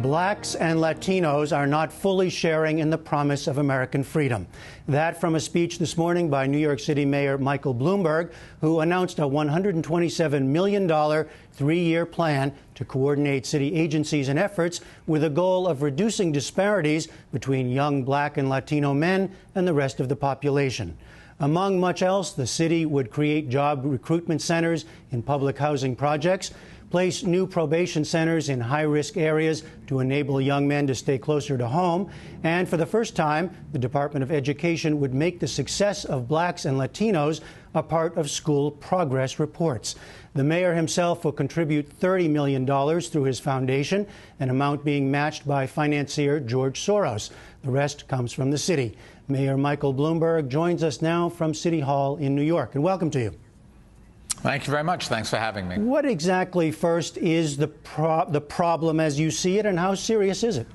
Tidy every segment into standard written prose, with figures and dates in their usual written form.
Blacks and Latinos are not fully sharing in the promise of American freedom. That from a speech this morning by New York City Mayor Michael Bloomberg, who announced a $127 million three-year plan to coordinate city agencies and efforts with a goal of reducing disparities between young Black and Latino men and the rest of the population. Among much else, the city would create job recruitment centers in public housing projects, place new probation centers in high-risk areas to enable young men to stay closer to home, and for the first time, the Department of Education would make the success of Blacks and Latinos a part of school progress reports. The mayor himself will contribute $30 million through his foundation, an amount being matched by financier George Soros. The rest comes from the city. Mayor Michael Bloomberg joins us now from City Hall in New York, and welcome to you. Thank you very much. Thanks for having me. What exactly, first, is the problem as you see it, and how serious is it?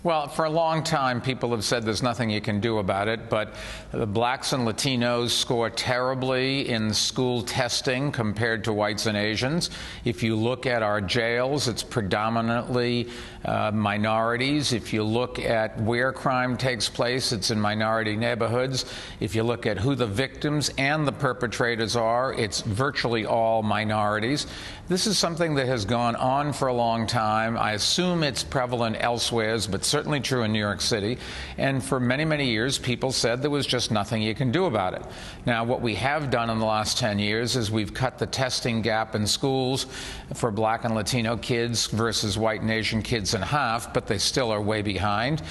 Well, for a long time, people have said there's nothing you can do about it, but the Blacks and Latinos score terribly in school testing compared to whites and Asians. If you look at our jails, it's predominantly minorities. If you look at where crime takes place, it's in minority neighborhoods. If you look at who the victims and the perpetrators are, it's virtually all minorities. This is something that has gone on for a long time. I assume it's prevalent elsewhere, but certainly true in New York City. And for many, many years, people said there was just nothing you can do about it. Now, what we have done in the last 10 years is we've cut the testing gap in schools for Black and Latino kids versus white and Asian kids in half, but they still are way behind.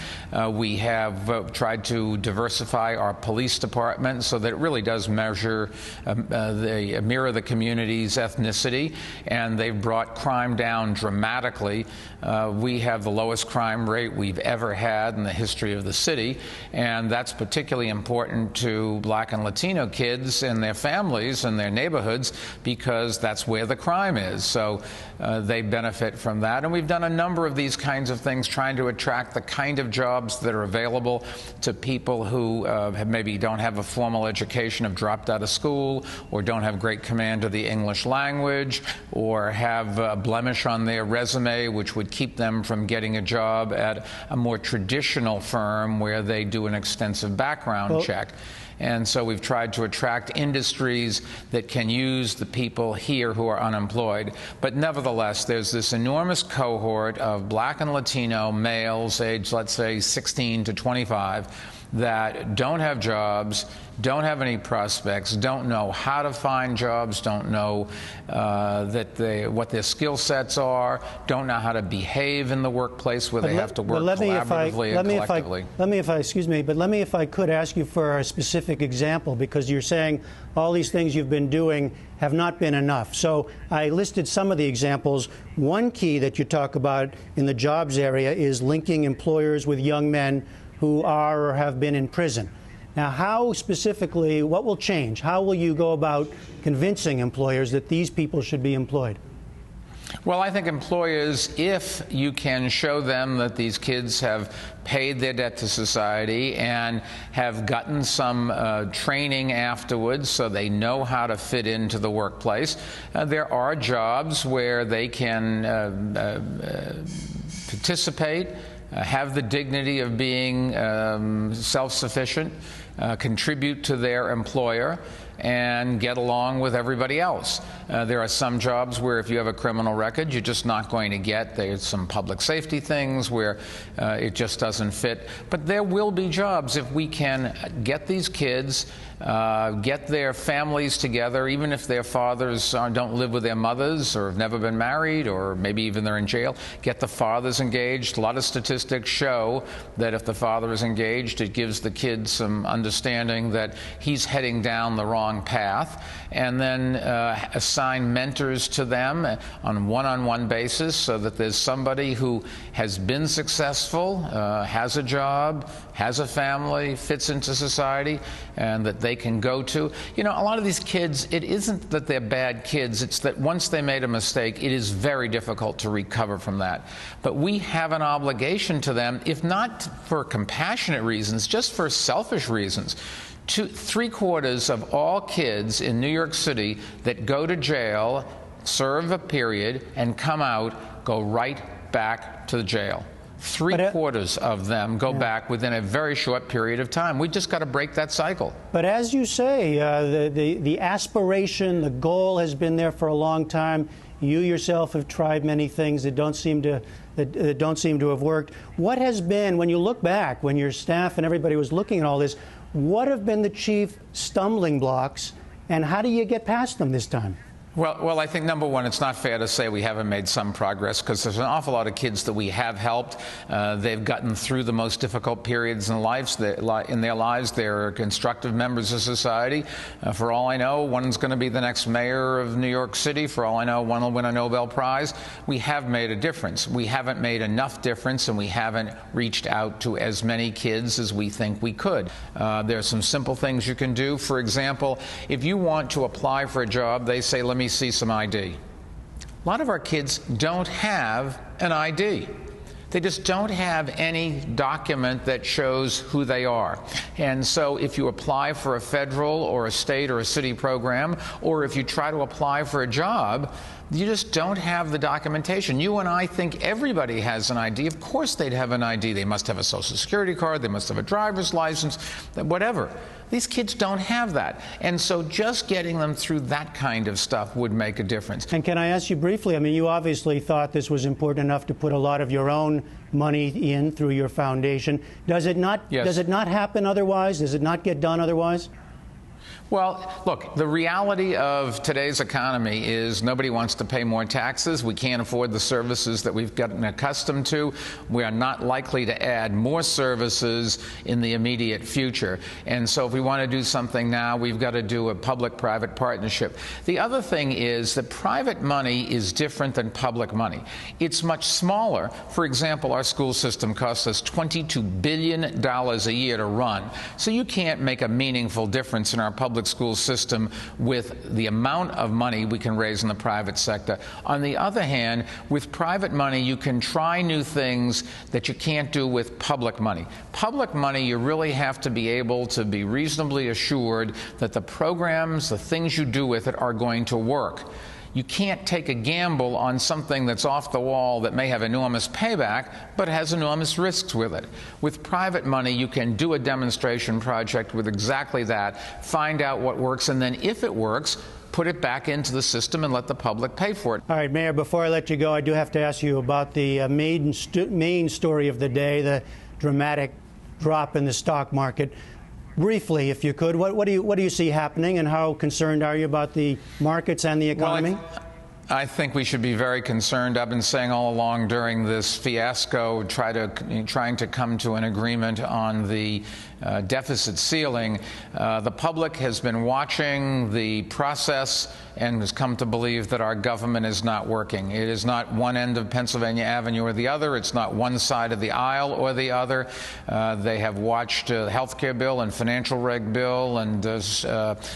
We have tried to diversify our police department so that it really does mirror the community's ethnicity, and they've brought crime down dramatically. We have the lowest crime rate we've ever had in the history of the city, and that's particularly important to Black and Latino kids and their families and their neighborhoods because that's where the crime is. So they benefit from that, and we've done a number of these kinds of things trying to attract the kind of jobs that are available to people who maybe don't have a formal education, have dropped out of school, or don't have great command of the English language, or have a blemish on their resume which would keep them from getting a job at a more traditional firm where they do an extensive background check. And so we've tried to attract industries that can use the people here who are unemployed. But nevertheless, there's this enormous cohort of Black and Latino males aged, let's say, 16 to 25, that don't have jobs, don't have any prospects, don't know how to find jobs, don't know what their skill sets are, don't know how to behave in the workplace where they have to work collaboratively and collectively. Let me, if I could ask you for a specific example, because you're saying all these things you've been doing have not been enough. So I listed some of the examples. One key that you talk about in the jobs area is linking employers with young men who are or have been in prison. Now, how specifically, what will change? How will you go about convincing employers that these people should be employed? Well, I think employers, if you can show them that these kids have paid their debt to society and have gotten some training afterwards so they know how to fit into the workplace, there are jobs where they can participate, have the dignity of being self-sufficient, contribute to their employer, and get along with everybody else. There are some jobs where if you have a criminal record, you're just not going to get. There's some public safety things where it just doesn't fit. But there will be jobs if we can get these kids, get their families together, even if their fathers don't live with their mothers or have never been married, or maybe even they're in jail, get the fathers engaged. A lot of statistics show that if the father is engaged, it gives the kids some understanding that he's heading down the wrong path, and then assign mentors to them on a one-on-one basis so that there's somebody who has been successful, has a job, has a family, fits into society, and that they can go to. You know, a lot of these kids, it isn't that they're bad kids, it's that once they made a mistake, it is very difficult to recover from that. But we have an obligation to them, if not for compassionate reasons, just for selfish reasons. Three-quarters of all kids in New York City that go to jail, serve a period, and come out, go right back to the jail. Three-quarters of them go back within a very short period of time. We just got to break that cycle. But as you say, the aspiration, the goal has been there for a long time. You yourself have tried many things that don't seem to have worked. What has been, when you look back, when your staff and everybody was looking at all this, what have been the chief stumbling blocks, and how do you get past them this time? Well, I think, number one, it's not fair to say we haven't made some progress, because there's an awful lot of kids that we have helped. They've gotten through the most difficult periods in their lives. They're constructive members of society. For all I know, one's going to be the next mayor of New York City. For all I know, one will win a Nobel Prize. We have made a difference. We haven't made enough difference, and we haven't reached out to as many kids as we think we could. There are some simple things you can do. For example, if you want to apply for a job, they say, let me see some ID. A lot of our kids don't have an ID. They just don't have any document that shows who they are. And so if you apply for a federal or a state or a city program, or if you try to apply for a job, you just don't have the documentation. You and I think everybody has an ID. Of course they'd have an ID. They must have a Social Security card. They must have a driver's license, whatever. These kids don't have that. And so just getting them through that kind of stuff would make a difference. And can I ask you briefly, I mean, you obviously thought this was important enough to put a lot of your own money in through your foundation. Does it not, Yes. Does it not happen otherwise? Does it not get done otherwise? Well, look, the reality of today's economy is nobody wants to pay more taxes. We can't afford the services that we've gotten accustomed to. We are not likely to add more services in the immediate future. And so if we want to do something now, we've got to do a public-private partnership. The other thing is that private money is different than public money. It's much smaller. For example, our school system costs us $22 billion a year to run. So you can't make a meaningful difference in our public school system with the amount of money we can raise in the private sector. On the other hand, with private money, you can try new things that you can't do with public money. Public money, you really have to be able to be reasonably assured that the programs, the things you do with it, are going to work. You can't take a gamble on something that's off the wall that may have enormous payback, but has enormous risks with it. With private money, you can do a demonstration project with exactly that, find out what works, and then if it works, put it back into the system and let the public pay for it. All right, Mayor, before I let you go, I do have to ask you about the main story of the day, the dramatic drop in the stock market. Briefly, if you could, what do you see happening, and how concerned are you about the markets and the economy? Well, I think we should be very concerned. I've been saying all along during this fiasco, trying to come to an agreement on the deficit ceiling. The public has been watching the process and has come to believe that our government is not working. It is not one end of Pennsylvania Avenue or the other. It's not one side of the aisle or the other. They have watched the health care bill and financial reg bill and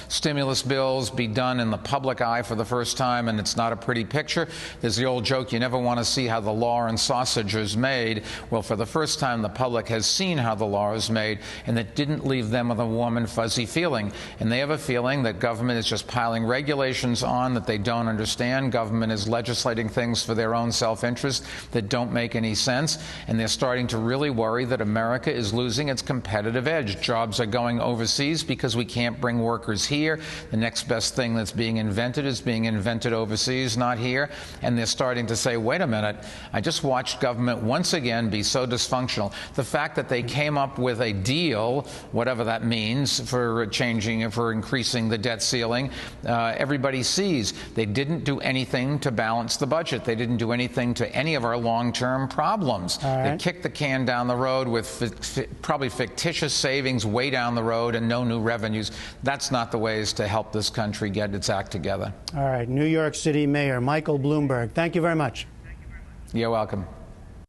stimulus bills be done in the public eye for the first time, and it's not a pretty picture. There's the old joke, you never want to see how the law and sausage is made. Well, for the first time, the public has seen how the law is made, and that didn't leave them with a warm and fuzzy feeling. And they have a feeling that government is just piling regulations on that they don't understand. Government is legislating things for their own self-interest that don't make any sense. And they're starting to really worry that America is losing its competitive edge. Jobs are going overseas because we can't bring workers here. The next best thing that's being invented is being invented overseas, not here. And they're starting to say, wait a minute, I just watched government once again be so dysfunctional. The fact that they came up with a deal, whatever that means, for increasing the debt ceiling, everybody sees. They didn't do anything to balance the budget. They didn't do anything to any of our long-term problems. They kicked the can down the road with probably fictitious savings way down the road and no new revenues. That's not the ways to help this country get its act together. All right, New York City Mayor Michael Bloomberg, thank you very much. You're welcome.